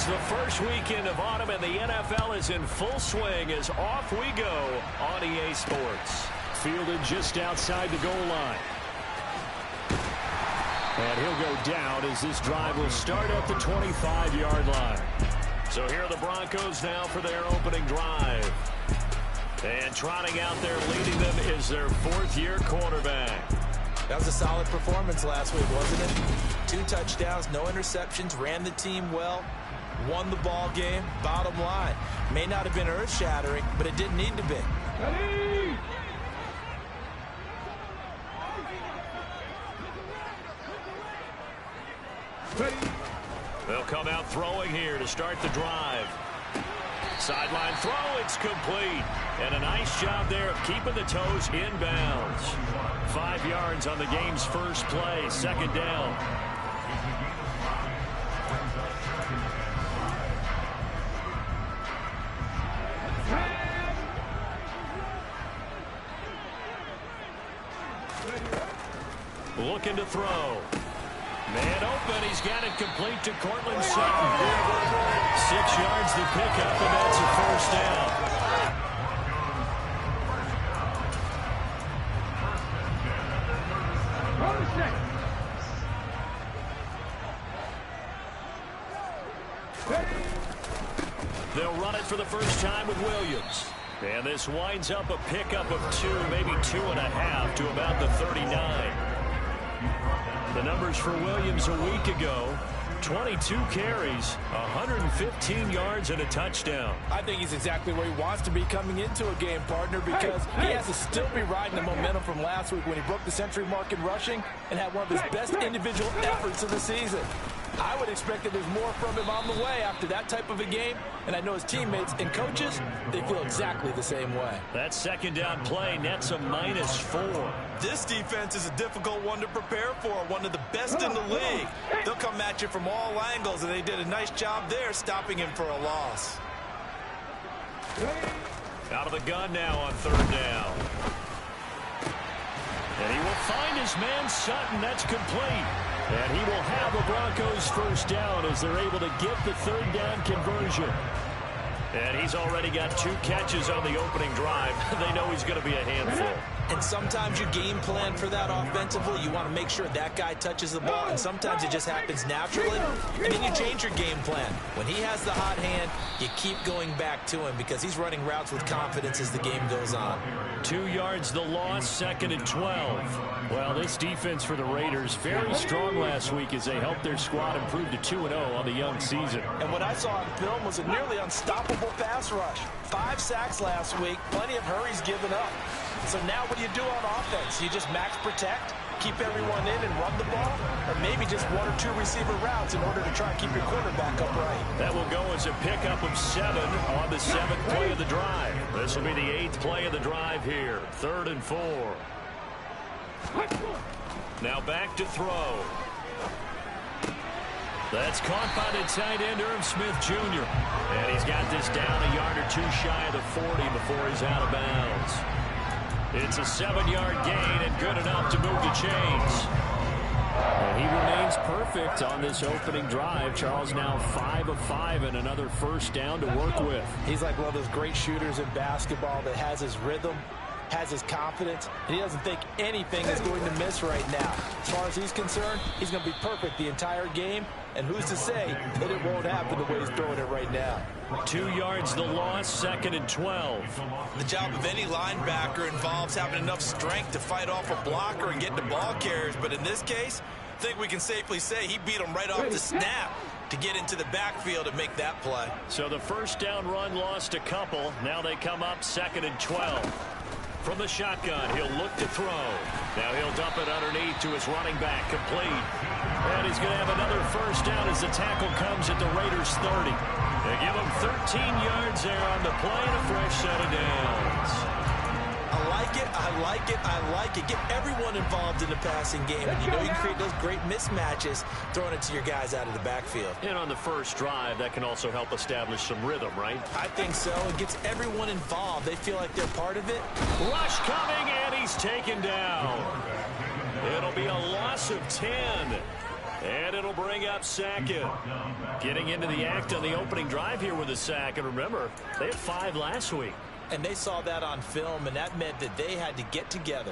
The first weekend of autumn and the NFL is in full swing as off we go on EA Sports. Fielded just outside the goal line. And he'll go down as this drive will start at the 25-yard line. So here are the Broncos now for their opening drive. And trotting out there leading them is their fourth-year quarterback. That was a solid performance last week, wasn't it? 2 touchdowns, no interceptions, ran the team well, won the ball game. Bottom line, may not have been earth-shattering, but it didn't need to be. They'll come out throwing here to start the drive. Sideline throw, it's complete. And a nice job there of keeping the toes inbounds. 5 yards on the game's first play, second down. Looking to throw. Man open, he's got it complete to Cortland Sutton. 6 yards to pick up, and that's a first down. They'll run it for the first time with Williams. And this winds up a pickup of 2, maybe 2.5 to about the 39. The numbers for Williams a week ago, 22 carries, 115 yards, and a touchdown. I think he's exactly where he wants to be coming into a game, partner, because he has to still be riding the momentum from last week when he broke the century mark in rushing and had one of his best individual efforts of the season. I would expect that there's more from him on the way after that type of a game, and I know his teammates and coaches, they feel exactly the same way. That second down play nets a -4. This defense is a difficult one to prepare for, one of the best in the league. They'll come at you from all angles, and they did a nice job there stopping him for a loss. Out of the gun now on third down. And he will find his man Sutton. That's complete. And he will have the Broncos first down as they're able to get the third down conversion. And he's already got 2 catches on the opening drive. They know he's going to be a handful. And sometimes you game plan for that offensively. You want to make sure that guy touches the ball, and sometimes it just happens naturally. And then you change your game plan. When he has the hot hand, you keep going back to him because he's running routes with confidence as the game goes on. 2 yards the loss, second and 12. Well, this defense for the Raiders, very strong last week as they helped their squad improve to 2-0 on the young season. And what I saw on film was a nearly unstoppable pass rush. 5 sacks last week, plenty of hurries given up. So now what do you do on offense? You just max protect, keep everyone in and run the ball, or maybe just 1 or 2 receiver routes in order to try and keep your quarterback upright. That will go as a pickup of 7 on the 7th play of the drive. This will be the 8th play of the drive here. 3rd and 4. Now back to throw. That's caught by the tight end, Irv Smith Jr. And he's got this down a yard or 2 shy of the 40 before he's out of bounds. It's a 7-yard gain and good enough to move the chains. And he remains perfect on this opening drive. Charles now 5 of 5 and another first down to work with. He's like one of those great shooters in basketball that has his rhythm, has his confidence, and he doesn't think anything is going to miss right now. As far as he's concerned, he's going to be perfect the entire game, and who's to say that it won't happen the way he's throwing it right now. 2 yards the loss, 2nd and 12. The job of any linebacker involves having enough strength to fight off a blocker and get the ball carriers, but in this case, I think we can safely say he beat him right off the snap to get into the backfield and make that play. So the first down run lost a couple. Now they come up 2nd and 12. From the shotgun, he'll look to throw. Now he'll dump it underneath to his running back, complete. And he's going to have another first down as the tackle comes at the Raiders' 30. They give him 13 yards there on the play and a fresh set of downs. I like it, I like it, I like it. Get everyone involved in the passing game, and you know you can create those great mismatches throwing it to your guys out of the backfield. And on the first drive, that can also help establish some rhythm, right? I think so. It gets everyone involved. They feel like they're part of it. Rush coming, and he's taken down. It'll be a loss of 10. And it'll bring up second. Getting into the act on the opening drive here with a sack. And remember, they had 5 last week. And they saw that on film, and that meant that they had to get together.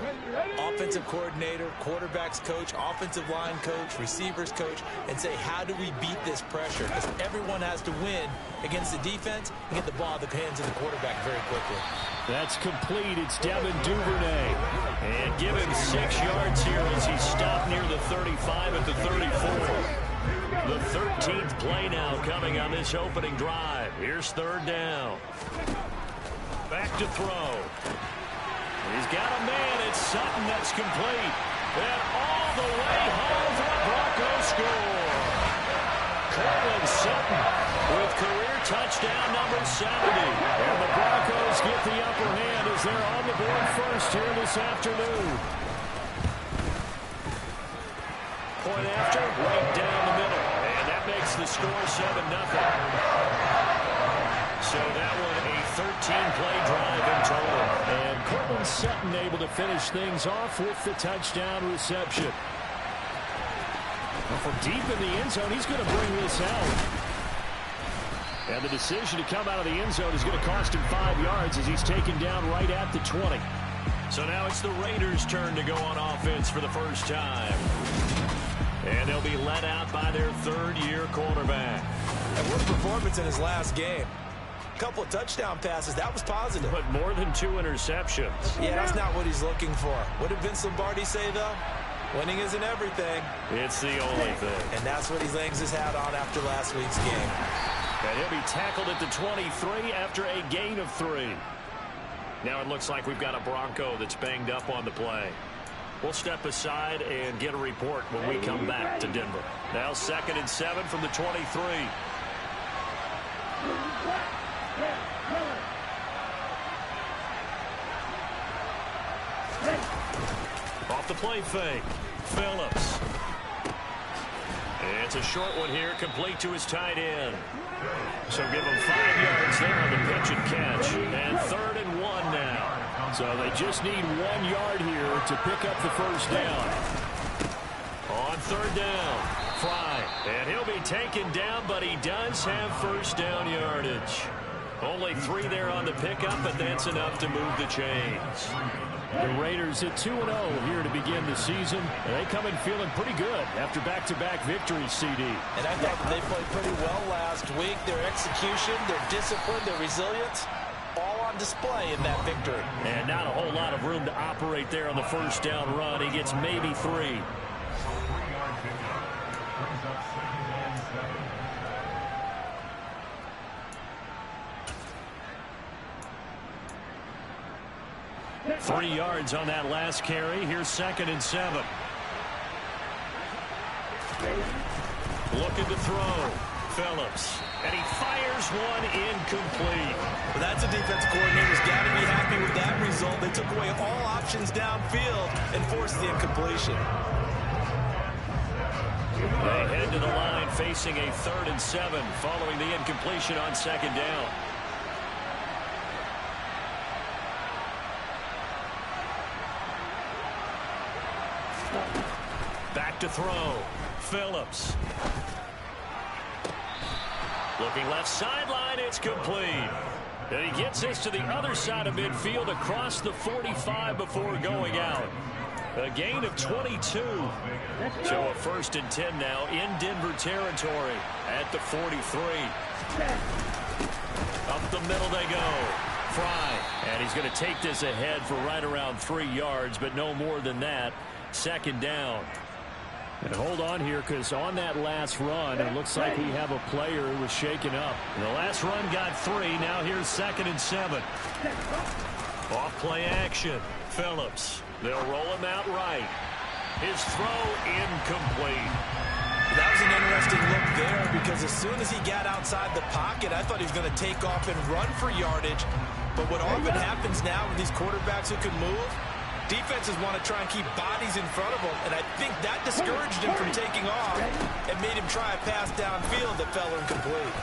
Offensive coordinator, quarterbacks coach, offensive line coach, receivers coach, and say, how do we beat this pressure? Because everyone has to win against the defense and get the ball in the hands of the quarterback very quickly. That's complete. It's Devin Duvernay. And give him 6 yards here as he stopped near the 35 at the 34. The 13th play now coming on this opening drive. Here's 3rd down. Back to throw. He's got a man. It's Sutton that's complete. And all the way home for the Broncos score. Cortland Sutton with career touchdown number 70. And the Broncos get the upper hand as they're on the board first here this afternoon. Point after, right down the middle. And that makes the score 7-0. So that one a 13-play drive in total. And Cortland Sutton able to finish things off with the touchdown reception. Well, from deep in the end zone, he's going to bring this out. And the decision to come out of the end zone is going to cost him 5 yards as he's taken down right at the 20. So now it's the Raiders' turn to go on offense for the first time. And they'll be led out by their 3rd-year quarterback. And what performance in his last game. Couple of touchdown passes. That was positive. But more than 2 interceptions. Yeah, that's not what he's looking for. What did Vince Lombardi say, though? Winning isn't everything. It's the only thing. And that's what he hangs his hat on after last week's game. And he'll be tackled at the 23 after a gain of 3. Now it looks like we've got a Bronco that's banged up on the play. We'll step aside and get a report when we come back to Denver. Now 2nd and 7 from the 23. Off the play fake. Phillips. It's a short one here, complete to his tight end. So give him 5 yards there on the pitch and catch. And 3rd and 1 now. So they just need 1 yard here to pick up the first down. On 3rd down, Fry. And he'll be taken down, but he does have first down yardage. Only 3 there on the pickup, but that's enough to move the chains. The Raiders at 2-0 here to begin the season. They come in feeling pretty good after back-to-back victories, CD. And I thought that they played pretty well last week. Their execution, their discipline, their resilience, all on display in that victory. And not a whole lot of room to operate there on the first down run. He gets maybe 3. Three yards on that last carry. Here's 2nd and 7. Looking to throw. Phillips. And he fires one incomplete. Well, that's a defense coordinator's got to be happy with that result. They took away all options downfield and forced the incompletion. They head to the line facing a 3rd and 7 following the incompletion on 2nd down. Back to throw. Phillips. Looking left sideline, it's complete. And he gets this to the other side of midfield across the 45 before going out. A gain of 22. So a 1st and 10 now in Denver territory at the 43. Up the middle they go. Fry. And he's going to take this ahead for right around 3 yards, but no more than that. 2nd down. And hold on here, because on that last run, it looks like we have a player who was shaken up. And the last run got 3. Now here's 2nd and 7. Off play action. Phillips. They'll roll him out right. His throw incomplete. That was an interesting look there, because as soon as he got outside the pocket, I thought he was going to take off and run for yardage. But what often happens now with these quarterbacks who can move, defenses want to try and keep bodies in front of him, and I think that discouraged him from taking off and made him try a pass downfield that fell incomplete.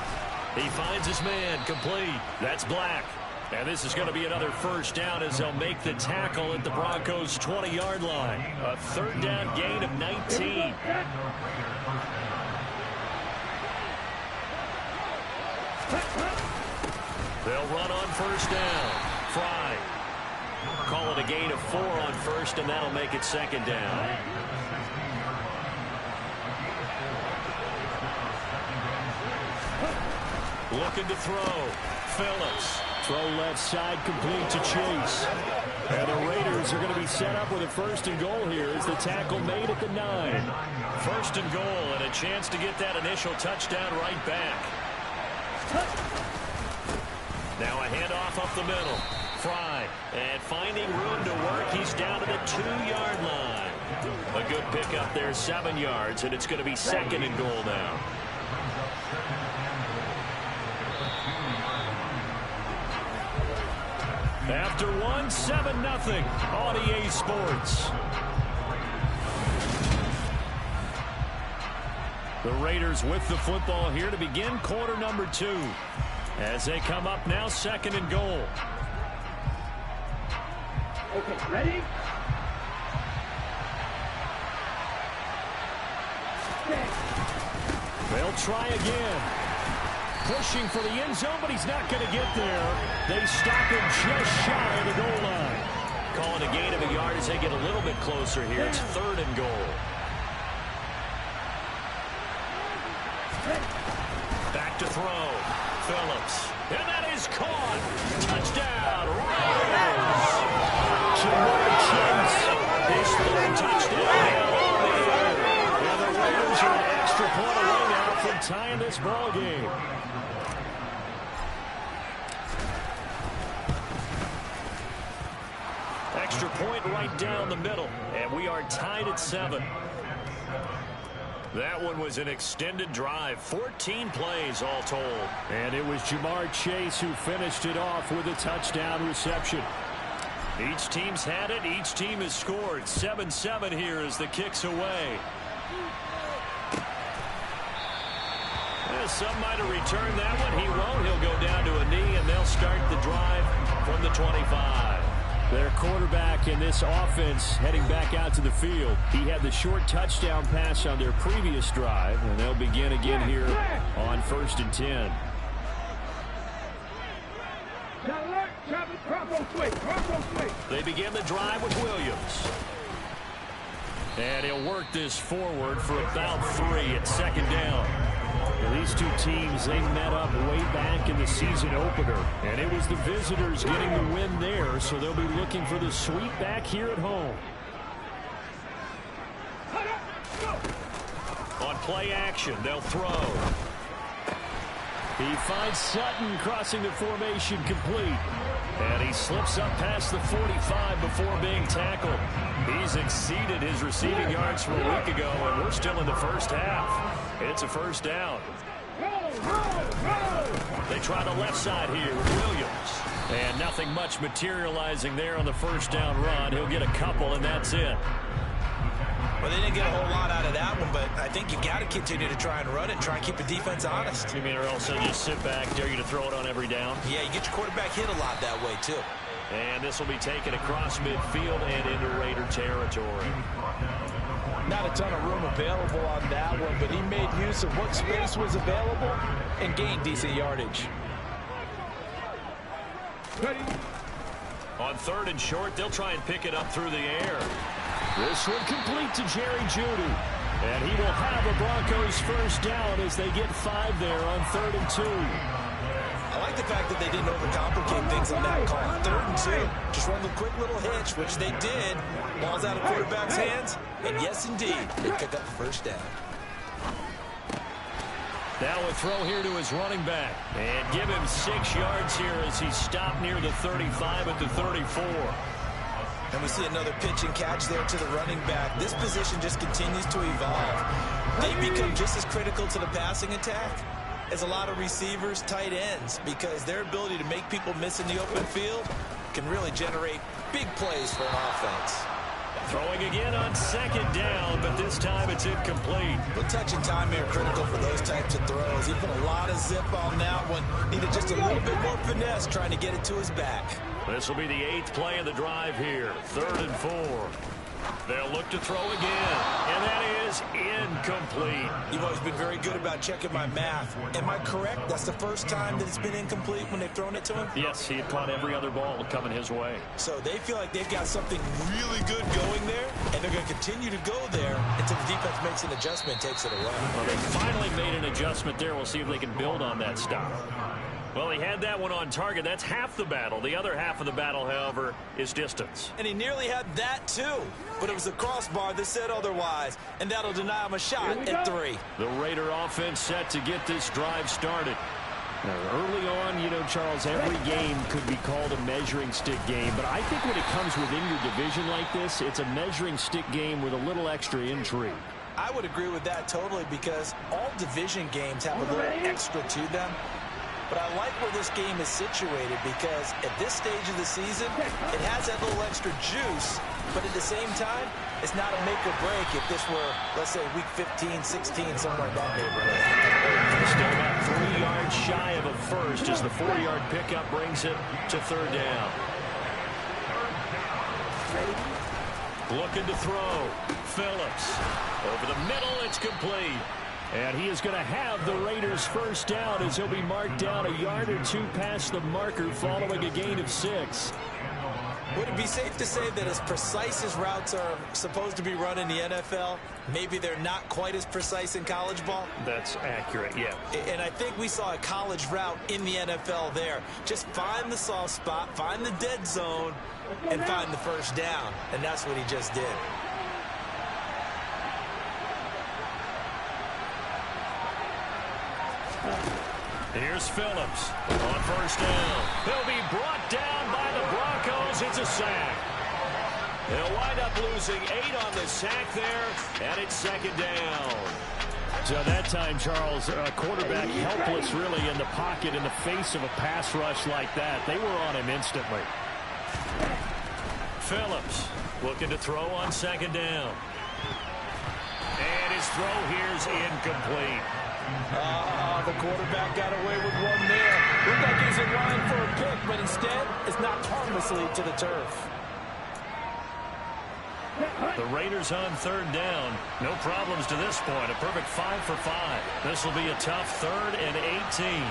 He finds his man complete. That's Black. And this is going to be another first down as they'll make the tackle at the Broncos' 20-yard line. A third down gain of 19. They'll run on first down. Fry. Call it a gain of 4 on first, and that'll make it second down. Looking to throw. Phillips. Throw left side, complete to Chase. And the Raiders are going to be set up with a first and goal here as the tackle made at the 9. First and goal, and a chance to get that initial touchdown right back. Now a handoff up the middle. Fry, and finding room to work, he's down to the 2-yard line. A good pickup there, 7 yards, and it's going to be second and goal now. After 1, 7-0 on EA Sports. The Raiders with the football here to begin quarter number 2. As they come up now, second and goal. Okay, ready? They'll try again. Pushing for the end zone, but he's not going to get there. They stop him just shy of the goal line. Calling a gain of a yard as they get a little bit closer here. It's third and goal. Back to throw. Phillips. And that is caught. Touchdown, Raiders. Jamar Chase. His third touchdown. And the Raiders are an extra point away now from tying this ball game. Extra point right down the middle. And we are tied at 7. That one was an extended drive, 14 plays all told. And it was Jamar Chase who finished it off with a touchdown reception. Each team's had it, each team has scored. 7-7 here as the kick's away. Some might have returned that one. He won't. He'll go down to a knee, and they'll start the drive from the 25. Their quarterback in this offense heading back out to the field. He had the short touchdown pass on their previous drive, and they'll begin again here on 1st and 10. They begin the drive with Williams. And he'll work this forward for about 3 at second down. These two teams, they met up way back in the season opener, and it was the visitors getting the win there, so they'll be looking for the sweep back here at home. On play action, they'll throw. He finds Sutton crossing the formation complete. And he slips up past the 45 before being tackled. He's exceeded his receiving yards from a week ago, and we're still in the first half. It's a first down. They try the left side here with Williams. And nothing much materializing there on the first down run. He'll get a couple, and that's it. Well, they didn't get a whole lot out of that one, but I think you got to continue to try and run it and try and keep the defense honest. You mean, or else they'll just sit back, dare you to throw it on every down? Yeah, you get your quarterback hit a lot that way, too. And this will be taken across midfield and into Raider territory. Not a ton of room available on that one, but he made use of what space was available and gained decent yardage. Ready? On 3rd and short, they'll try and pick it up through the air. This one complete to Jerry Jeudy. And he will have a Broncos first down as they get 5 there on 3rd and 2. I like the fact that they didn't overcomplicate things on that call. 3rd and 2, just run the quick little hitch, which they did. Ball's out of quarterback's hands, and yes, indeed, they pick up the first down. Now a throw here to his running back. And give him 6 yards here as he stopped near the 35 at the 34. And we see another pitch and catch there to the running back. This position just continues to evolve. They become just as critical to the passing attack as a lot of receivers, tight ends, because their ability to make people miss in the open field can really generate big plays for an offense. Throwing again on second down, but this time it's incomplete. Well, touch and timing are critical for those types of throws. He put a lot of zip on that one. Needed just a little bit more finesse trying to get it to his back. This will be the 8th play of the drive here. 3rd and 4. They'll look to throw again, and that is incomplete. You've always been very good about checking my math. Am I correct? That's the first time that it's been incomplete when they've thrown it to him? Yes, he had caught every other ball coming his way. So they feel like they've got something really good going there, and they're going to continue to go there until the defense makes an adjustment and takes it away. Well, they finally made an adjustment there. We'll see if they can build on that stop. Well, he had that one on target. That's half the battle. The other half of the battle, however, is distance. And he nearly had that, too. But it was the crossbar that said otherwise. And that'll deny him a shot at 3. The Raider offense set to get this drive started. Now, early on, you know, Charles, every game could be called a measuring stick game. But I think when it comes within your division like this, it's a measuring stick game with a little extra intrigue. I would agree with that totally because all division games have a little extra to them. But I like where this game is situated because at this stage of the season, it has that little extra juice. But at the same time, it's not a make or break if this were, let's say, week 15, 16, somewhere in that neighborhood. Still about 3 yards shy of a first as the 4-yard pickup brings it to 3rd down. Looking to throw. Phillips. Over the middle, it's complete. And he is going to have the Raiders' first down as he'll be marked down a yard or 2 past the marker following a gain of 6. Would it be safe to say that as precise as routes are supposed to be run in the NFL, maybe they're not quite as precise in college ball? That's accurate, yeah. And I think we saw a college route in the NFL there. Just find the soft spot, find the dead zone, and find the first down. And that's what he just did. Here's Phillips on first down. He'll be brought down by the Broncos. It's a sack. They'll wind up losing 8 on the sack there, and it's 2nd down. So that time, Charles, a quarterback helpless really in the pocket in the face of a pass rush like that. They were on him instantly. Phillips looking to throw on 2nd down. And his throw here's incomplete. The quarterback got away with one there. Looked like he's in line for a pick, but instead it's knocked harmlessly to the turf. The Raiders on 3rd down. No problems to this point. A perfect 5 for 5. This will be a tough 3rd and 18.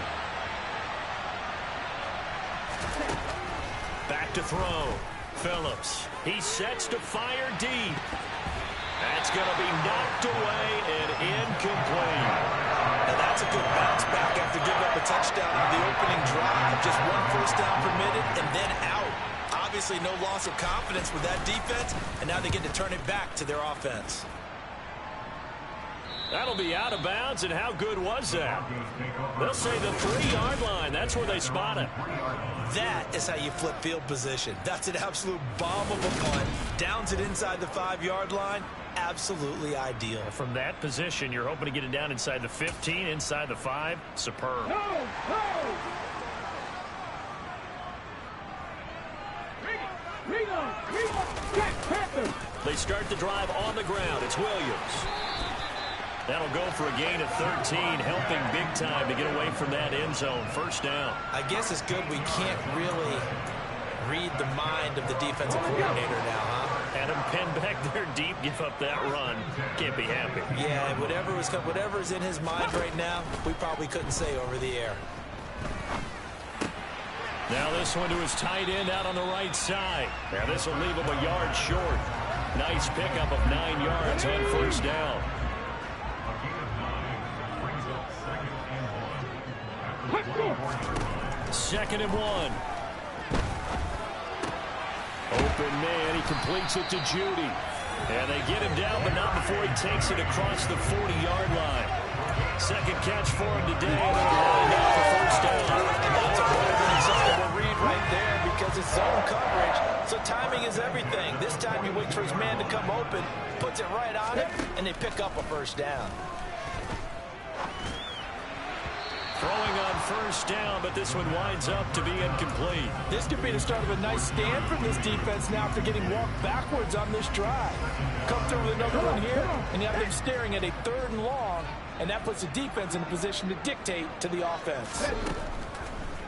Back to throw. Phillips. He sets to fire deep. That's going to be knocked away and incomplete. Now that's a good bounce back after giving up a touchdown on the opening drive. Just 1 first down permitted and then out. Obviously no loss of confidence with that defense, and now they get to turn it back to their offense. That'll be out of bounds, and how good was that? They'll say the 3-yard line. That's where they spot it. That is how you flip field position. That's an absolute bomb of a punt. Downs it inside the 5-yard line. Absolutely ideal. From that position, you're hoping to get it down inside the 15, inside the 5. Superb. They start the drive on the ground. It's Williams. That'll go for a gain of 13, helping big time to get away from that end zone. First down. I guess it's good we can't really read the mind of the defensive coordinator now, huh? Had him pinned back there deep, give up that run. Can't be happy. Yeah, whatever's in his mind right now, we probably couldn't say over the air. Now this one to his tight end out on the right side. Now this will leave him a yard short. Nice pickup of 9 yards on first down. Second and 1. Open man, he completes it to Judy. And they get him down, but not before he takes it across the 40-yard line. Second catch for him today, and they're lined up for first down. That's a very desirable read right there because it's zone coverage, so timing is everything. This time he waits for his man to come open, puts it right on him, and they pick up a first down. Throwing on first down, but this one winds up to be incomplete. This could be the start of a nice stand from this defense now after getting walked backwards on this drive. Come through with another one here, and you have them staring at a 3rd and long, and that puts the defense in a position to dictate to the offense.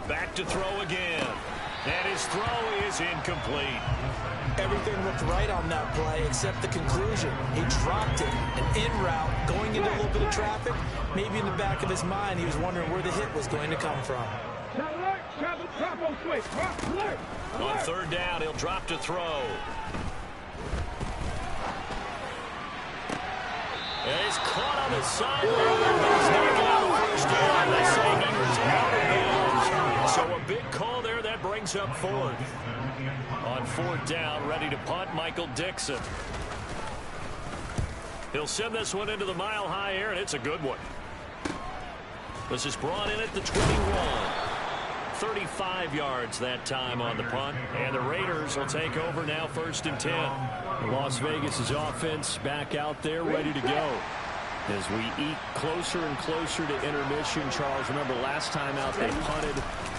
Back to throw again, and his throw is incomplete. Everything looked right on that play except the conclusion. He dropped it, an in route, going into a little bit of traffic. Maybe in the back of his mind, he was wondering where the hit was going to come from. On 3rd down, he'll drop to throw. And he's caught on the sideline, but he's not going to first down. They say he was out of bounds. So a big call there that brings up 4th. On 4th down, ready to punt, Michael Dixon. He'll send this one into the mile-high air, and it's a good one. This is brought in at the 21. 35 yards that time on the punt, and the Raiders will take over now 1st and 10. Las Vegas' offense back out there ready to go. As we eat closer and closer to intermission, Charles, remember last time out they punted.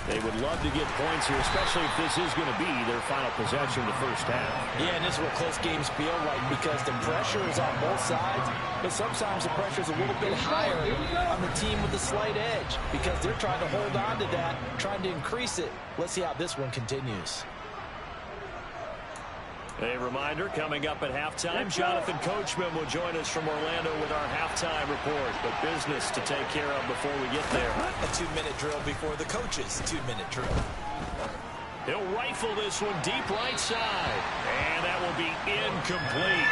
They would love to get points here, especially if this is going to be their final possession in the first half. Yeah, and this is what close games feel like because the pressure is on both sides, but sometimes the pressure is a little bit higher on the team with the slight edge because they're trying to hold on to that, trying to increase it. Let's see how this one continues. A reminder, coming up at halftime, Jonathan Coachman will join us from Orlando with our halftime report. But business to take care of before we get there. A 2-minute drill before the coach's 2-minute drill. He'll rifle this one deep right side. And that will be incomplete.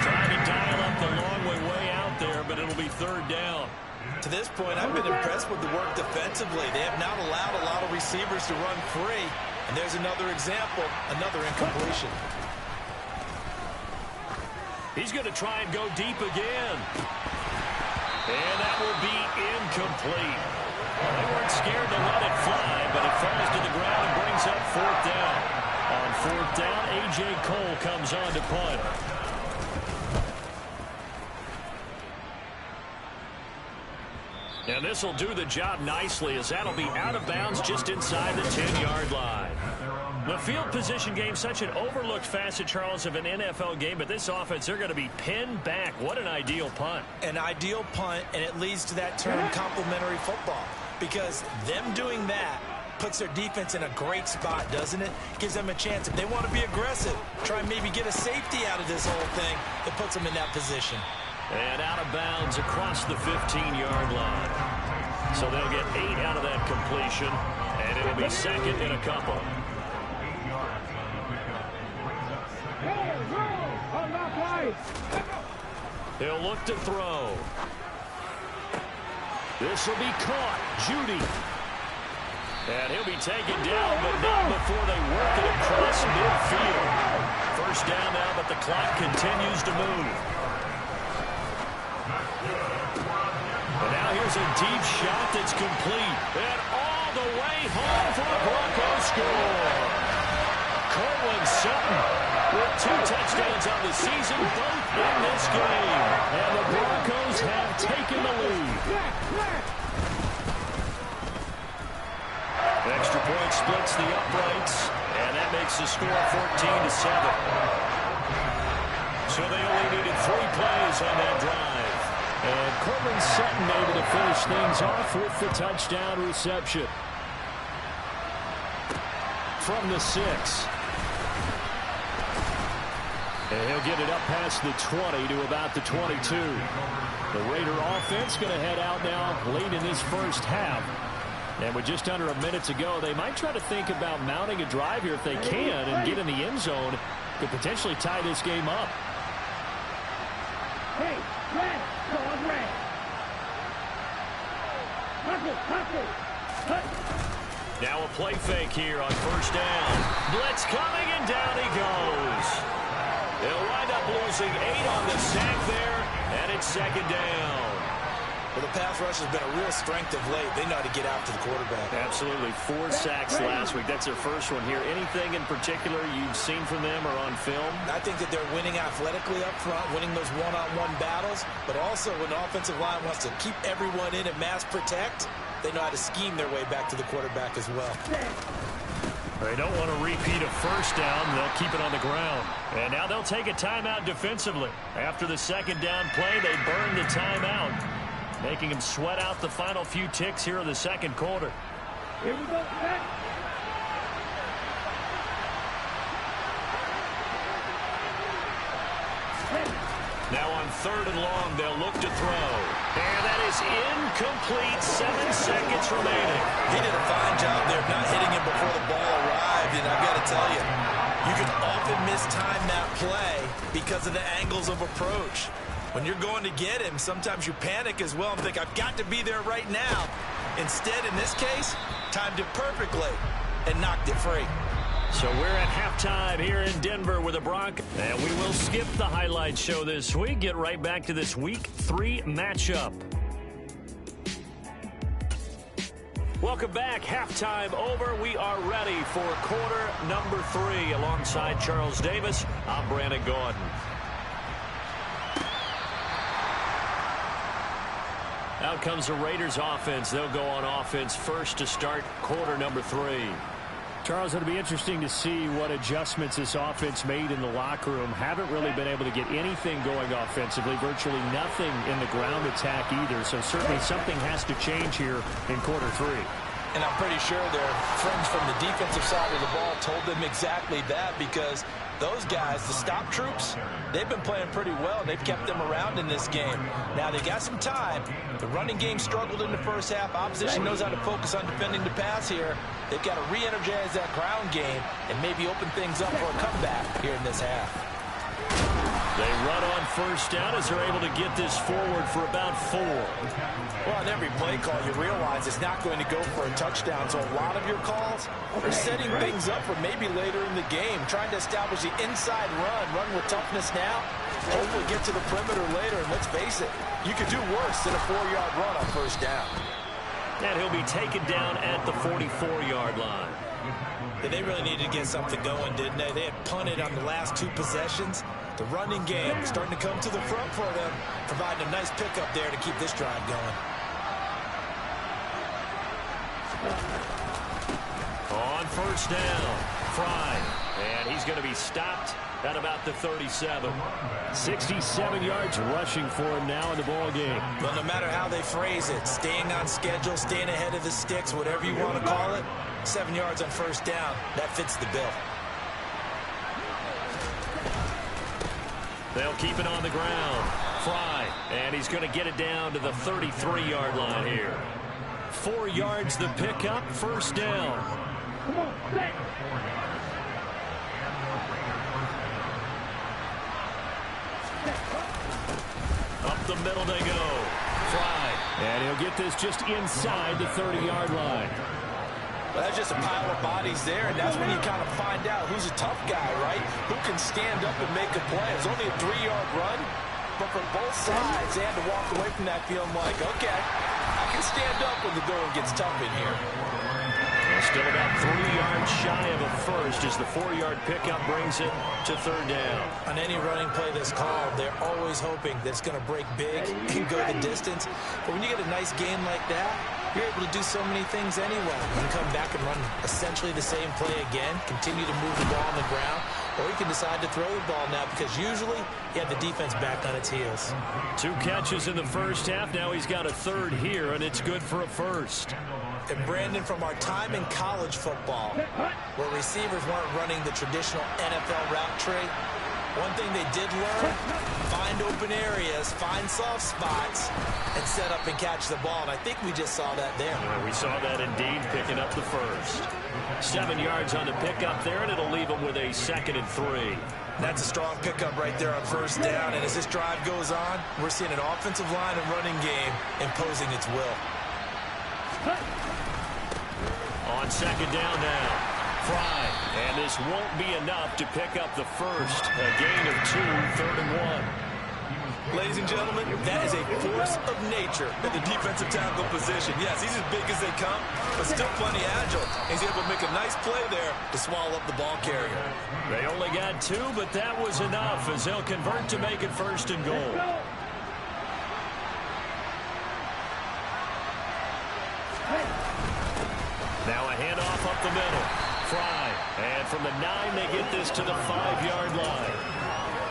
Trying to dial up the long way out there, but it'll be 3rd down. To this point, I've been impressed with the work defensively. They have not allowed a lot of receivers to run free. And there's another example, another incompletion. He's going to try and go deep again. And that will be incomplete. They weren't scared to let it fly, but it falls to the ground and brings up 4th down. On 4th down, A.J. Cole comes on to punt. And this will do the job nicely as that'll be out of bounds just inside the 10-yard line. The field position game, such an overlooked facet, Charles, of an NFL game, but this offense, they're going to be pinned back. What an ideal punt. An ideal punt, and it leads to that term complementary football, because them doing that puts their defense in a great spot, doesn't it? Gives them a chance. If they want to be aggressive, try and maybe get a safety out of this whole thing, it puts them in that position. And out of bounds across the 15-yard line. So they'll get 8 out of that completion, and it'll be 2nd and a couple. He'll look to throw. This will be caught. Judy. And he'll be taken down, but not before they work it across midfield. First down now, but the clock continues to move. And now here's a deep shot that's complete. And all the way home for the Broncos score. Cortland Sutton with 2 touchdowns on the season, both in this game. And the Broncos have taken the lead. Extra point splits the uprights, and that makes the score 14-7. So they only needed 3 plays on that drive. And Cortland Sutton able to finish things off with the touchdown reception. From the 6. And he'll get it up past the 20 to about the 22. The Raider offense going to head out now late in this first half. And with just under a minute to go, they might try to think about mounting a drive here if they can and get in the end zone to potentially tie this game up. Hey, red, dog red. Now a play fake here on first down. Blitz coming, and down he goes. They'll wind up losing 8 on the sack there, and it's 2nd down. Well, the pass rush has been a real strength of late. They know how to get out to the quarterback. Absolutely. 4 sacks last week. That's their first one here. Anything in particular you've seen from them or on film? I think that they're winning athletically up front, winning those one-on-one battles, but also when the offensive line wants to keep everyone in and mass protect, they know how to scheme their way back to the quarterback as well. They don't want to repeat a first down. They'll keep it on the ground. And now they'll take a timeout defensively. After the second down play, they burn the timeout, making them sweat out the final few ticks here in the second quarter. Here we go. Now on 3rd and long, they'll look to throw. And that is incomplete. 7 seconds remaining. He did a fine job there of not hitting him before the ball arrived. And I've got to tell you, you can often mistime that play because of the angles of approach. When you're going to get him, sometimes you panic as well and think, I've got to be there right now. Instead, in this case, timed it perfectly and knocked it free. So we're at halftime here in Denver with the Broncos. And we will skip the highlight show this week. Get right back to this Week 3 matchup. Welcome back. Halftime over. We are ready for quarter number 3. Alongside Charles Davis, I'm Brandon Gordon. Out comes the Raiders offense. They'll go on offense first to start quarter number 3. Charles, it'll be interesting to see what adjustments this offense made in the locker room. Haven't really been able to get anything going offensively, virtually nothing in the ground attack either. So certainly something has to change here in quarter 3. And I'm pretty sure their friends from the defensive side of the ball told them exactly that, because those guys, the stop troops, they've been playing pretty well. They've kept them around in this game. Now they got some time. The running game struggled in the first half. Opposition knows how to focus on defending the pass here. They've got to re-energize that ground game and maybe open things up for a comeback here in this half. They run on first down as they're able to get this forward for about 4. Well, on every play call, you realize it's not going to go for a touchdown. So a lot of your calls are setting things up for maybe later in the game, trying to establish the inside run with toughness now, hopefully get to the perimeter later. And let's face it, you could do worse than a 4-yard run on first down. And he'll be taken down at the 44-yard line. They really needed to get something going, didn't they? They had punted on the last 2 possessions. The running game starting to come to the front for them, providing a nice pickup there to keep this drive going. On first down, Fry. And he's going to be stopped at about the 37. 67 yards rushing for him now in the ball game. Well, no matter how they phrase it, staying on schedule, staying ahead of the sticks, whatever you want to call it, 7 yards on first down, that fits the bill. They'll keep it on the ground. Fry, and he's going to get it down to the 33-yard line here. 4 yards the pickup, first down. Come on, set. Up the middle they go. Fry, and he'll get this just inside the 30-yard line. Well, that's just a pile of bodies there, and that's when you kind of find out who's a tough guy, right? Who can stand up and make a play. It's only a 3-yard run, but from both sides, they had to walk away from that feeling like, okay, I can stand up when the going gets tough in here. Well, still about 3 yards shy of a first as the 4-yard pickup brings it to third down. On any running play that's called, they're always hoping that it's going to break big and go the distance. But when you get a nice gain like that, you're able to do so many things anyway. You can come back and run essentially the same play again, continue to move the ball on the ground, or you can decide to throw the ball now because usually you have the defense back on its heels. 2 catches in the first half. Now he's got a third here, and it's good for a first. And Brandon, from our time in college football, where receivers weren't running the traditional NFL route tree, one thing they did learn, find open areas, find soft spots, and set up and catch the ball. And I think we just saw that there. Yeah, we saw that indeed, picking up the first. 7 yards on the pickup there, and it'll leave them with a 2nd and 3. That's a strong pickup right there on first down. And as this drive goes on, we're seeing an offensive line and running game imposing its will. On second down now. Fry, and this won't be enough to pick up the first. A gain of 2, 3rd and 1. Ladies and gentlemen, that is a force of nature at the defensive tackle position. Yes, he's as big as they come, but still plenty agile. He's able to make a nice play there to swallow up the ball carrier. They only got 2, but that was enough as they'll convert to make it 1st and goal. off up the middle. Fry. And from the 9, they get this to the 5-yard line.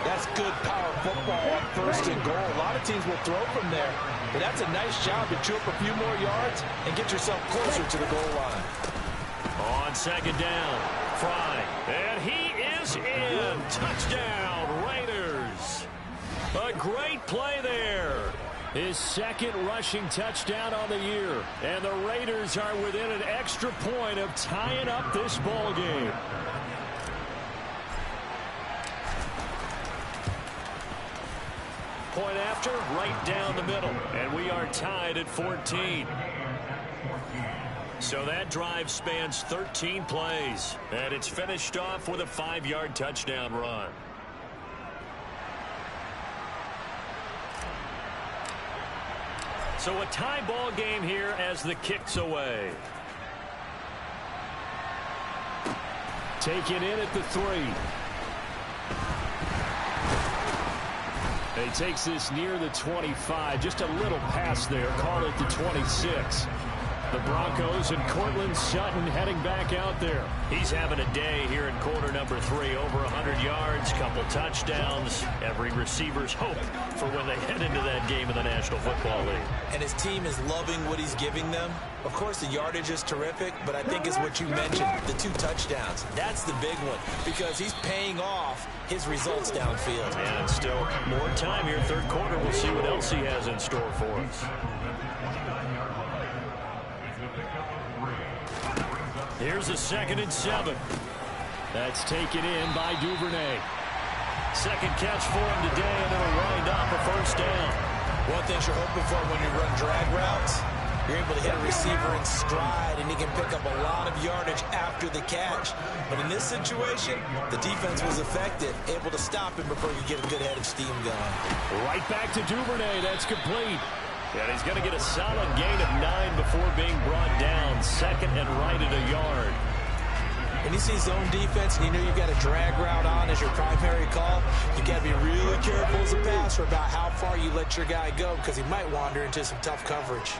That's good power football on 1st and goal. A lot of teams will throw from there, but that's a nice job to chew up a few more yards and get yourself closer to the goal line. On 2nd down, Fry. And he is in. Touchdown, Raiders. A great play there. His 2nd rushing touchdown on the year. And the Raiders are within an extra point of tying up this ball game. Point after, right down the middle. And we are tied at 14. So that drive spans 13 plays. And it's finished off with a 5-yard touchdown run. So a tie ball game here as the kick's away. Taken in at the 3. He takes this near the 25. Just a little pass there. Call it the 26. The Broncos and Cortland Sutton heading back out there. He's having a day here in quarter number 3. Over 100 yards, couple touchdowns. Every receiver's hope for when they head into that game in the National Football League. And his team is loving what he's giving them. Of course, the yardage is terrific, but I think it's what you mentioned, the 2 touchdowns. That's the big one because he's paying off his results downfield. And still more time here, 3rd quarter. We'll see what else he has in store for us. Here's a 2nd and 7. That's taken in by Duvernay. 2nd catch for him today, and it'll wind up a 1st down. One thing you're hoping for when you run drag routes, you're able to hit a receiver in stride, and he can pick up a lot of yardage after the catch. But in this situation, the defense was effective, able to stop him before you get a good head of steam going. Right back to Duvernay. That's complete. And he's going to get a solid gain of 9 before being brought down. 2nd and right at a yard. When you see zone defense and you know you've got a drag route on as your primary call, you got to be really careful as a passer about how far you let your guy go because he might wander into some tough coverage.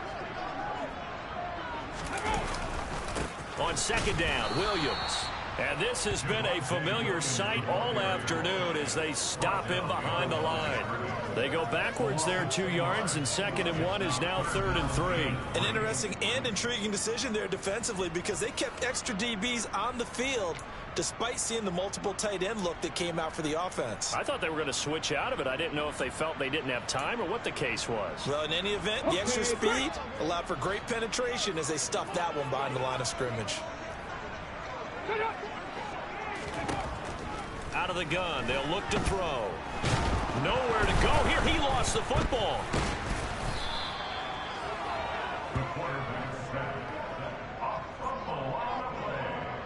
On 2nd down, Williams. And this has been a familiar sight all afternoon as they stop him behind the line. They go backwards there 2 yards, and 2nd and 1 is now 3rd and 3. An interesting and intriguing decision there defensively because they kept extra DBs on the field despite seeing the multiple tight end look that came out for the offense. I thought they were going to switch out of it. I didn't know if they felt they didn't have time or what the case was. Well, in any event, the extra speed allowed for great penetration as they stuffed that one behind the line of scrimmage. Out of the gun, they'll look to throw. Nowhere to go here. He lost the football.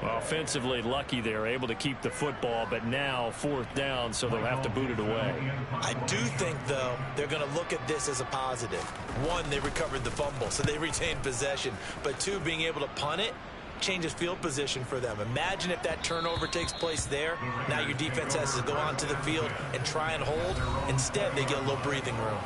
Offensively lucky they're able to keep the football, but now 4th down, so they'll have to boot it away. I do think, though, they're going to look at this as a positive. 1, they recovered the fumble, so they retained possession. But 2, being able to punt it changes field position for them. Imagine if that turnover takes place there. Now your defense has to go onto the field and try and hold. Instead, they get a little breathing room.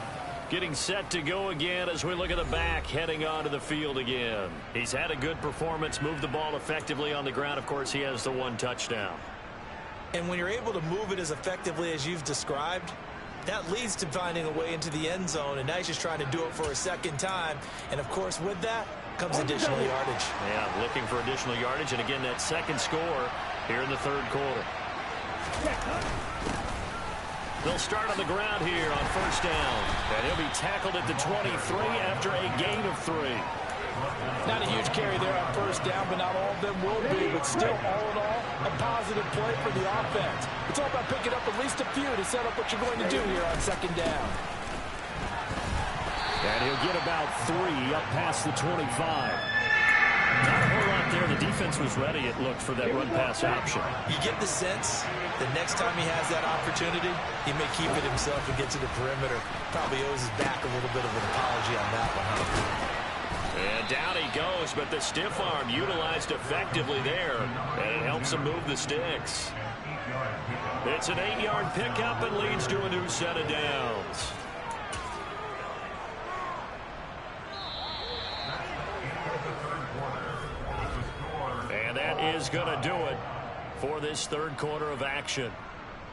Getting set to go again as we look at the back heading onto the field again. He's had a good performance, moved the ball effectively on the ground. Of course, he has the 1 touchdown. And when you're able to move it as effectively as you've described, that leads to finding a way into the end zone. And now he's just trying to do it for a 2nd time. And, of course, with that comes additional yardage. Yeah, looking for additional yardage. And, again, that 2nd score here in the 3rd quarter. They'll start on the ground here on 1st down. And he'll be tackled at the 23 after a gain of 3. Not a huge carry there on 1st down, but not all of them will be. But still, all in all, a positive play for the offense. It's all about picking up at least a few to set up what you're going to do here on 2nd down. And he'll get about 3 up past the 25. Not a whole lot there. The defense was ready, it looked, for that run-pass option. You get the sense that next time he has that opportunity, he may keep it himself and get to the perimeter. Probably owes his back a little bit of an apology on that one, huh? And down he goes, but the stiff arm utilized effectively there, and it helps him move the sticks. It's an 8-yard pickup and leads to a new set of downs. And that is going to do it for this third quarter of action.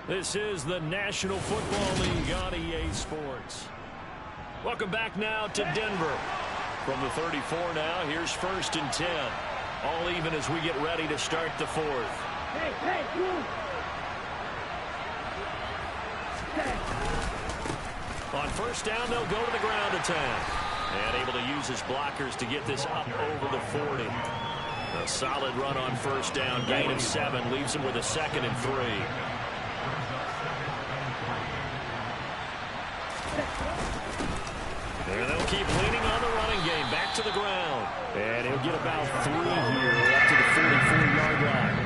This is the National Football League on EA Sports. Welcome back now to Denver. From the 34 now, here's 1st and 10. All even as we get ready to start the fourth. On 1st down, they'll go to the ground attack. And able to use his blockers to get this up over the 40. A solid run on 1st down. Gain of 7 leaves him with a 2nd and 3. And they'll keep leaning on the running game. Back to the ground. And he'll get about 3 here up to the 44-yard line.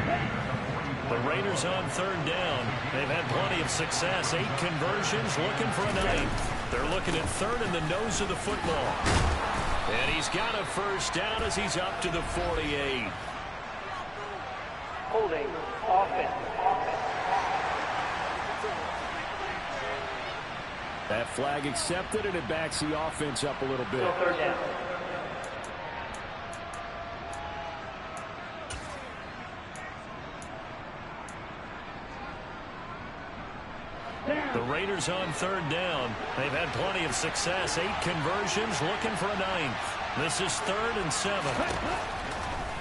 The Raiders on 3rd down. They've had plenty of success. 8 conversions, looking for a 9th. They're looking at 3rd in the nose of the football. And he's got a 1st down as he's up to the 48. Holding offense. That flag accepted, and it backs the offense up a little bit. 3rd down. The Raiders on 3rd down. They've had plenty of success. 8 conversions, looking for a 9th. This is 3rd and 7.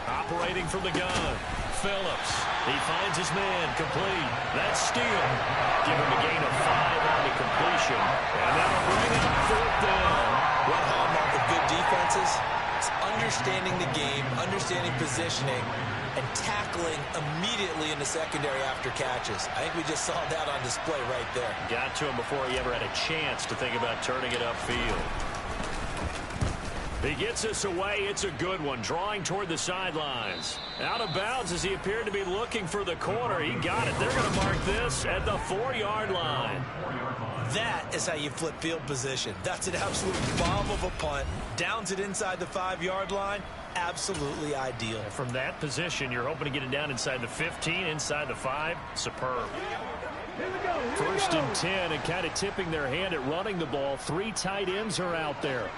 Operating from the gun. Phillips. He finds his man. Complete. That's Steele. Give him a gain of 5 on the completion. And that'll bring up 4th down. One hallmark of good defenses is understanding the game, understanding positioning, and tackling immediately in the secondary after catches. I think we just saw that on display right there. Got to him before he ever had a chance to think about turning it upfield. He gets us away. It's a good one. Drawing toward the sidelines. Out of bounds as he appeared to be looking for the corner. He got it. They're going to mark this at the 4-yard line. That is how you flip field position. That's an absolute bomb of a punt. Downs it inside the 5-yard line. Absolutely ideal. From that position, you're hoping to get it down inside the 15, inside the 5. Superb. 1st and 10, and kind of tipping their hand at running the ball. 3 tight ends are out there.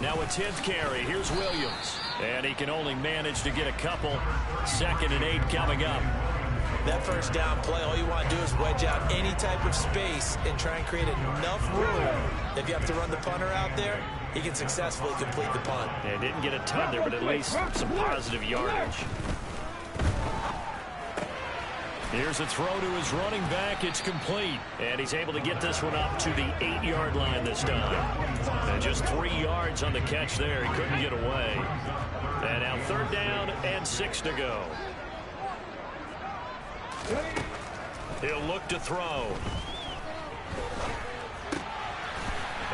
Now a 10th carry. Here's Williams. And he can only manage to get a couple. 2nd and 8 coming up. That 1st down play, all you want to do is wedge out any type of space and try and create enough room. If you have to run the punter out there, he can successfully complete the punt. Yeah, didn't get a ton there, but at least some positive yardage. Here's a throw to his running back. It's complete. And he's able to get this one up to the 8-yard line this time. And just 3 yards on the catch there. He couldn't get away. And now 3rd down and 6 to go. He'll look to throw.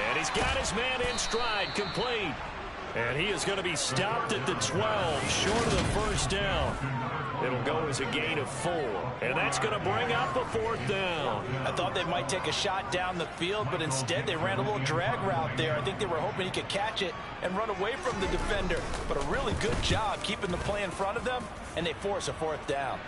And he's got his man in stride, complete. And he is going to be stopped at the 12, short of the 1st down. It'll go as a gain of 4. And that's going to bring up a 4th down. I thought they might take a shot down the field, but instead they ran a little drag route there. I think they were hoping he could catch it and run away from the defender. But a really good job keeping the play in front of them, and they force a 4th down.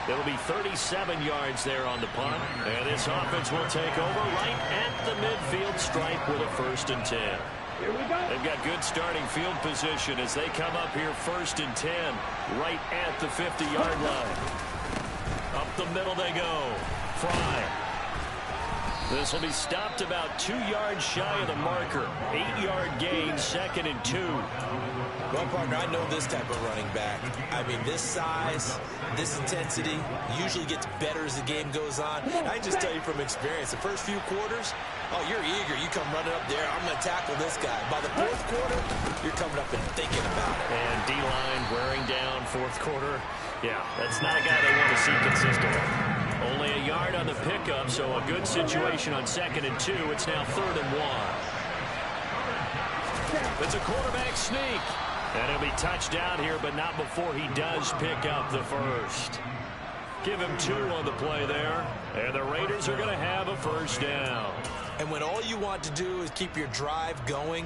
It'll be 37 yards there on the punt. And this offense will take over right at the midfield stripe with a 1st and 10. They've got good starting field position as they come up here 1st and 10 right at the 50-yard line. Up the middle they go. Fry. This will be stopped about 2 yards shy of the marker. 8-yard gain, 2nd and 2. Well, partner, I know this type of running back. I mean, this size, this intensity usually gets better as the game goes on. I just tell you from experience, the first few quarters, oh, you're eager. You come running up there. I'm going to tackle this guy. By the 4th quarter, you're coming up and thinking about it. And D-line wearing down 4th quarter. Yeah, that's not a guy they want to see consistently. Only a yard on the pickup, so a good situation on 2nd and 2. It's now 3rd and 1. It's a quarterback sneak. And he'll be touched down here, but not before he does pick up the 1st. Give him 2 on the play there. And the Raiders are going to have a 1st down. And when all you want to do is keep your drive going,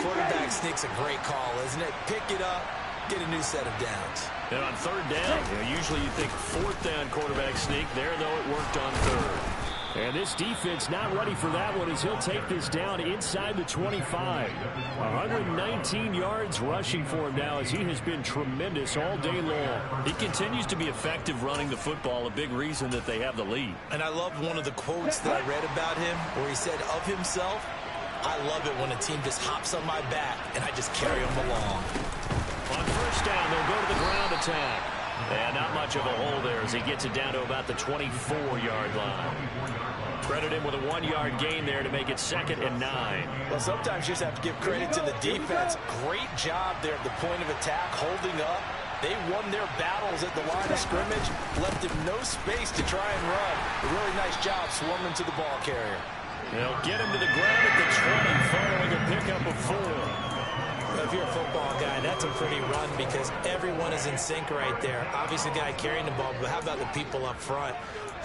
quarterback sneak's a great call, isn't it? Pick it up, get a new set of downs. And on 3rd down, usually you think 4th down quarterback sneak. There, though, it worked on 3rd. And this defense not ready for that one as he'll take this down inside the 25. 119 yards rushing for him now as he has been tremendous all day long. He continues to be effective running the football, a big reason that they have the lead. And I loved one of the quotes that I read about him where he said of himself, "I love it when a team just hops on my back and I just carry them along." On first down, they'll go to the ground attack. And not much of a hole there as he gets it down to about the 24-yard line. Credit him with a 1-yard gain there to make it 2nd and 9. Well, sometimes you just have to give credit to the defense. Great job there at the point of attack, holding up. They won their battles at the line of scrimmage, left him no space to try and run. A really nice job swarming to the ball carrier. They'll get him to the ground at the 20 following a pickup of 4. If you're a football guy, that's a pretty run because everyone is in sync right there. Obviously, the guy carrying the ball, but how about the people up front?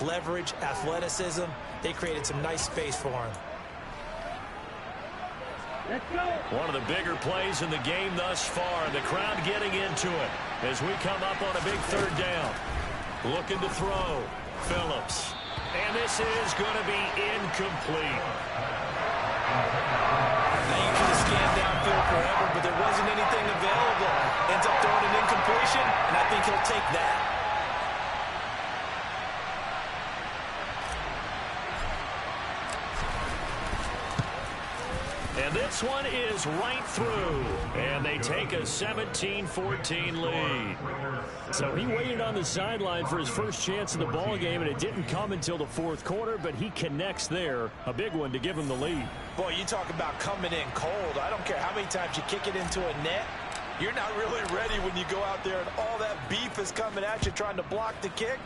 Leverage, athleticism, they created some nice space for him. Let's go. One of the bigger plays in the game thus far. The crowd getting into it as we come up on a big 3rd down. Looking to throw. Phillips. And this is going to be incomplete. Now you could have scanned downfield forever, but there wasn't anything available. Ends up throwing an incompletion, and I think he'll take that. And this one is right through. And they take a 17-14 lead. So he waited on the sideline for his first chance in the ball game, and it didn't come until the 4th quarter, but he connects there. A big one to give him the lead. Boy, you talk about coming in cold. I don't care how many times you kick it into a net. You're not really ready when you go out there and all that beef is coming at you trying to block the kick.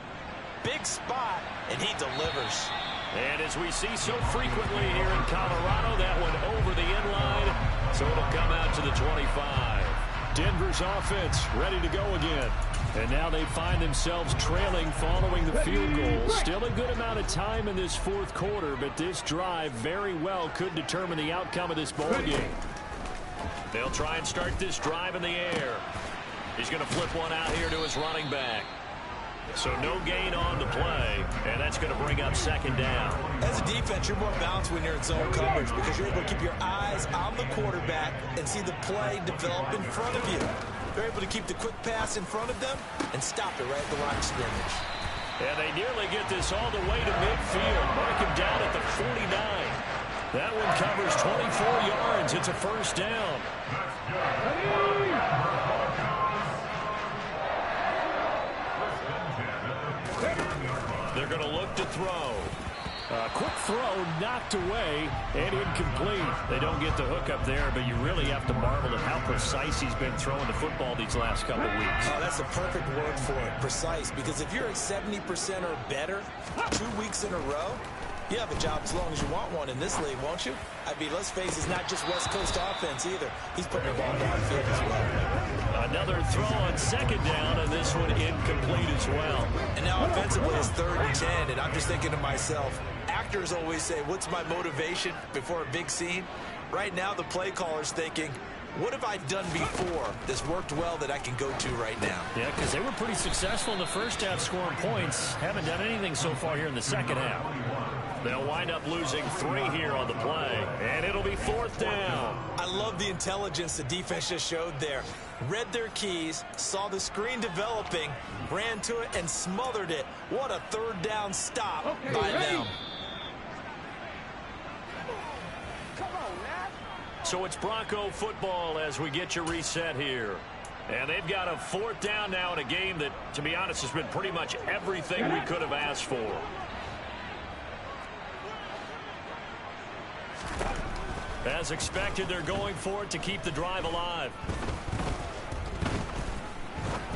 Big spot, and he delivers. And as we see so frequently here in Colorado, that one over the end line, so it'll come out to the 25. Denver's offense ready to go again. And now they find themselves trailing following the field goal. Still a good amount of time in this 4th quarter, but this drive very well could determine the outcome of this ball game. They'll try and start this drive in the air. He's going to flip one out here to his running back. So no gain on the play, and that's going to bring up 2nd down. As a defense, you're more balanced when you're in zone coverage because you're able to keep your eyes on the quarterback and see the play develop in front of you. They're able to keep the quick pass in front of them and stop it right at the line of scrimmage. And they nearly get this all the way to midfield. Mark him down at the 49. That one covers 24 yards. It's a 1st down. They're going to look to throw. Quick throw knocked away and incomplete. They don't get the hook up there, but you really have to marvel at how precise he's been throwing the football these last couple weeks. Oh, that's the perfect word for it, precise, because if you're at 70% or better 2 weeks in a row, you have a job as long as you want one in this league, won't you? I mean, let's face it, it's not just West Coast offense either. He's putting the ball downfield as well. Another throw on 2nd down, and this one incomplete as well. And now offensively it's 3rd and 10, and I'm just thinking to myself, actors always say, what's my motivation before a big scene? Right now the play caller's thinking, what have I done before that's worked well that I can go to right now? Yeah, because they were pretty successful in the first half scoring points. Haven't done anything so far here in the second half. They'll wind up losing 3 here on the play, and it'll be 4th down. I love the intelligence the defense just showed there. Read their keys, saw the screen developing, ran to it, and smothered it. What a 3rd down stop by them. So it's Bronco football as we get you reset here. And they've got a 4th down now in a game that, to be honest, has been pretty much everything we could have asked for. As expected, they're going for it to keep the drive alive.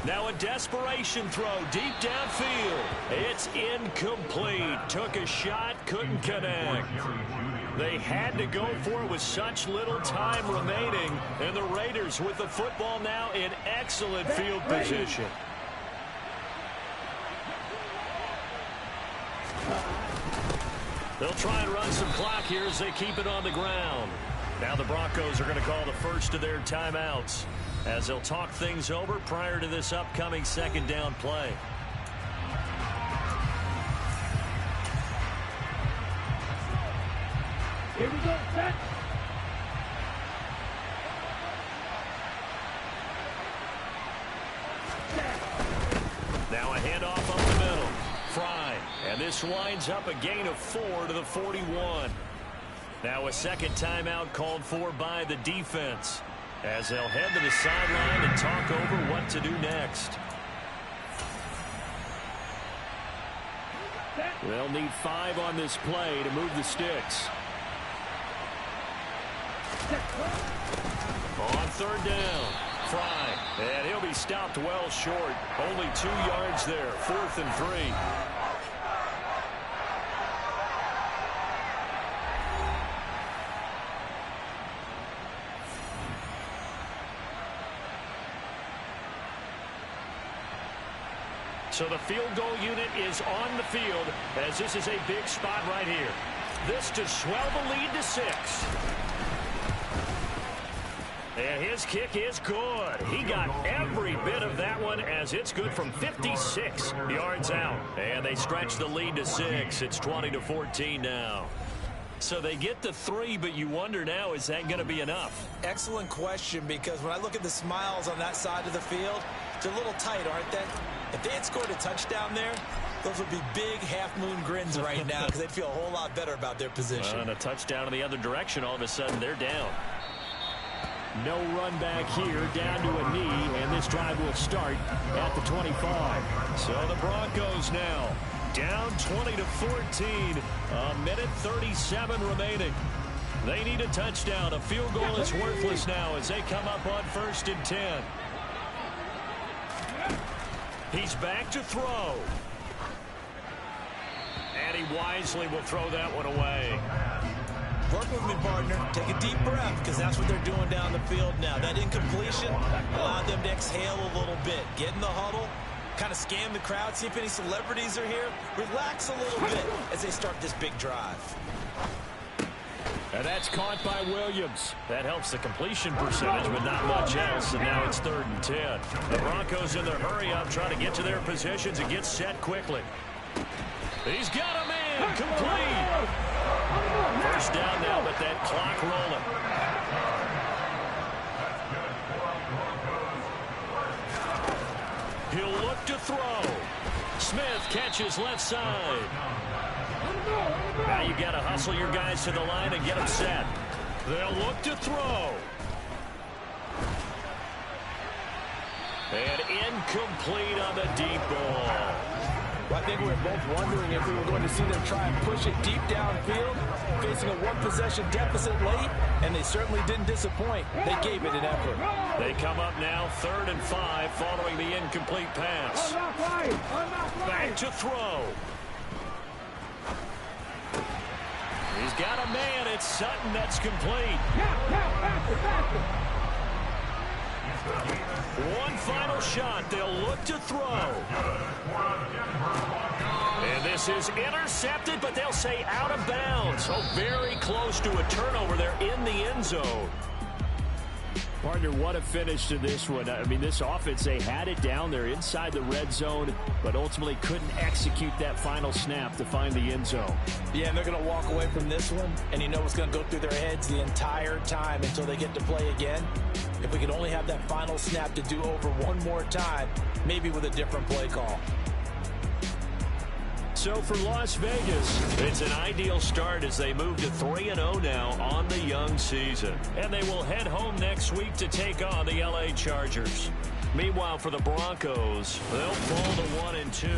Now a desperation throw deep downfield. It's incomplete. Took a shot, couldn't connect. They had to go for it with such little time remaining. And the Raiders with the football now in excellent field position. They'll try and run some clock here as they keep it on the ground. Now the Broncos are going to call the first of their timeouts as they'll talk things over prior to this upcoming 2nd down play. Set. Now a handoff up the middle. Fry. And this winds up a gain of 4 to the 41. Now a second timeout called for by the defense, as they'll head to the sideline and talk over what to do next. They'll need 5 on this play to move the sticks. On third down, Fry, and he'll be stopped well short. Only 2 yards there, 4th and 3. So the field goal unit is on the field, as this is a big spot right here. This to swell the lead to 6. And his kick is good. He got every bit of that one, as it's good from 56 yards out. And they stretch the lead to 6. It's 20-14 now. So they get the 3, but you wonder now, is that going to be enough? Excellent question, because when I look at the smiles on that side of the field, they're a little tight, aren't they? If they had scored a touchdown there, those would be big half-moon grins right now, because they'd feel a whole lot better about their position. And a touchdown in the other direction, all of a sudden they're down. No run back here, down to a knee, and this drive will start at the 25. So the Broncos now down 20-14. A minute 37 remaining. They need a touchdown. A field goal is worthless now as they come up on 1st and 10. He's back to throw. And he wisely will throw that one away. Work with me, partner. Take a deep breath, because that's what they're doing down the field now. That incompletion allowed them to exhale a little bit. Get in the huddle, kind of scan the crowd, see if any celebrities are here. Relax a little bit as they start this big drive. And that's caught by Williams. That helps the completion percentage, but not much else. And now it's 3rd and 10. The Broncos in their hurry-up trying to get to their positions and get set quickly. He's got a man complete. First down now, but that clock rolling. He'll look to throw. Smith catches left side. Now you got to hustle your guys to the line and get them set. They'll look to throw. And incomplete on the deep ball. Well, I think we were both wondering if we were going to see them try and push it deep downfield, facing a 1-possession deficit late, and they certainly didn't disappoint. They gave it an effort. They come up now 3rd and 5 following the incomplete pass. Back to throw. He's got a man. It's Sutton. That's complete. One final shot. They'll look to throw. And this is intercepted, but they'll say out of bounds. So very close to a turnover there in the end zone. Partner, what a finish to this one. I mean, this offense, they had it down there inside the red zone, but ultimately couldn't execute that final snap to find the end zone. Yeah, and they're going to walk away from this one, and you know what's going to go through their heads the entire time until they get to play again. If we could only have that final snap to do over one more time, maybe with a different play call. So for Las Vegas, it's an ideal start as they move to 3-0 now on the young season. And they will head home next week to take on the LA Chargers. Meanwhile, for the Broncos, they'll fall to 1-2.